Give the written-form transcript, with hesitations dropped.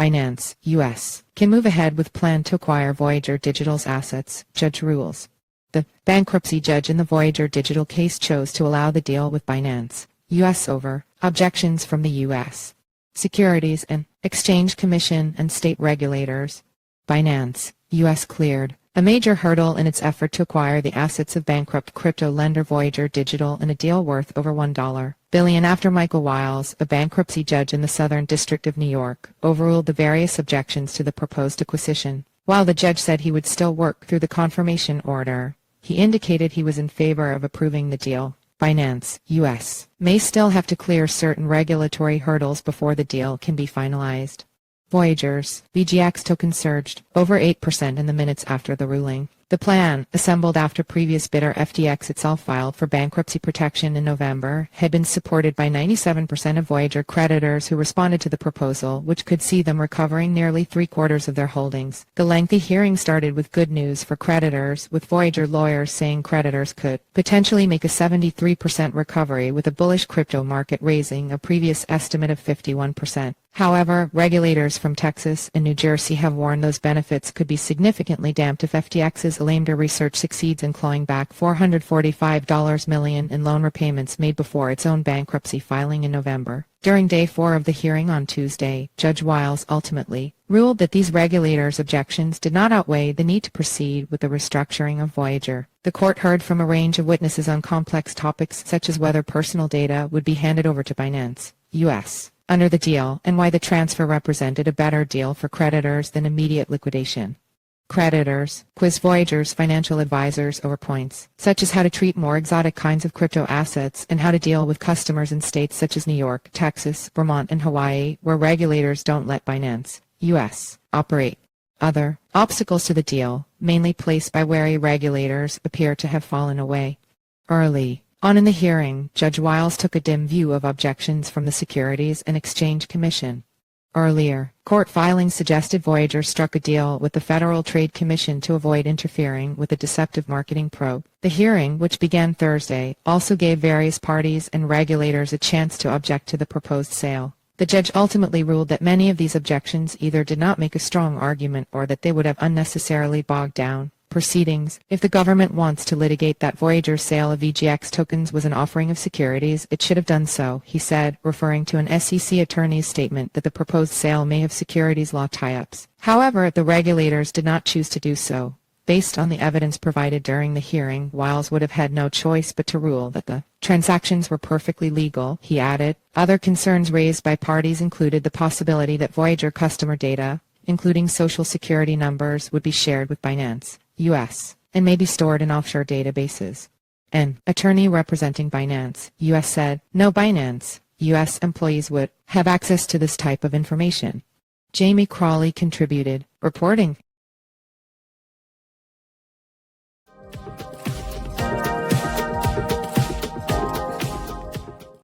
Binance, U.S., can move ahead with plan to acquire Voyager Digital's assets, judge rules. The bankruptcy judge in the Voyager Digital case chose to allow the deal with Binance, U.S. over objections from the U.S. Securities and Exchange Commission and state regulators. Binance, U.S. cleared a major hurdle in its effort to acquire the assets of bankrupt crypto lender Voyager Digital in a deal worth over $1 billion after Michael Wiles, a bankruptcy judge in the Southern District of New York, overruled the various objections to the proposed acquisition. While the judge said he would still work through the confirmation order, he indicated he was in favor of approving the deal. Binance, U.S., may still have to clear certain regulatory hurdles before the deal can be finalized. Voyager's VGX token surged over 8% in the minutes after the ruling. The plan, assembled after previous bidder FTX itself filed for bankruptcy protection in November, had been supported by 97% of Voyager creditors who responded to the proposal, which could see them recovering nearly three-quarters of their holdings. The lengthy hearing started with good news for creditors, with Voyager lawyers saying creditors could potentially make a 73% recovery, with a bullish crypto market raising a previous estimate of 51%. However, regulators from Texas and New Jersey have warned those benefits could be significantly damped if FTX's Alameda research succeeds in clawing back $445 million in loan repayments made before its own bankruptcy filing in November. During Day 4 of the hearing on Tuesday, Judge Wiles ultimately ruled that these regulators' objections did not outweigh the need to proceed with the restructuring of Voyager. The court heard from a range of witnesses on complex topics such as whether personal data would be handed over to Binance, U.S. under the deal, and why the transfer represented a better deal for creditors than immediate liquidation. Creditors quizzed Voyager's financial advisors over points such as how to treat more exotic kinds of crypto assets and how to deal with customers in states such as New York, Texas, Vermont, and Hawaii, where regulators don't let Binance, U.S., operate. Other obstacles to the deal, mainly placed by wary regulators, appear to have fallen away. Early on in the hearing, Judge Wiles took a dim view of objections from the Securities and Exchange Commission. Earlier, court filings suggested Voyager struck a deal with the Federal Trade Commission to avoid interfering with a deceptive marketing probe. The hearing, which began Thursday, also gave various parties and regulators a chance to object to the proposed sale. The judge ultimately ruled that many of these objections either did not make a strong argument or that they would have unnecessarily bogged down proceedings. If the government wants to litigate that Voyager's sale of VGX tokens was an offering of securities, it should have done so, he said, referring to an SEC attorney's statement that the proposed sale may have securities law tie-ups. However, the regulators did not choose to do so. Based on the evidence provided during the hearing, Wiles would have had no choice but to rule that the transactions were perfectly legal, he added. Other concerns raised by parties included the possibility that Voyager customer data, including social security numbers, would be shared with Binance, U.S., and may be stored in offshore databases. An attorney representing Binance, U.S. said, no Binance, U.S. employees would have access to this type of information. Jamie Crawley contributed, reporting,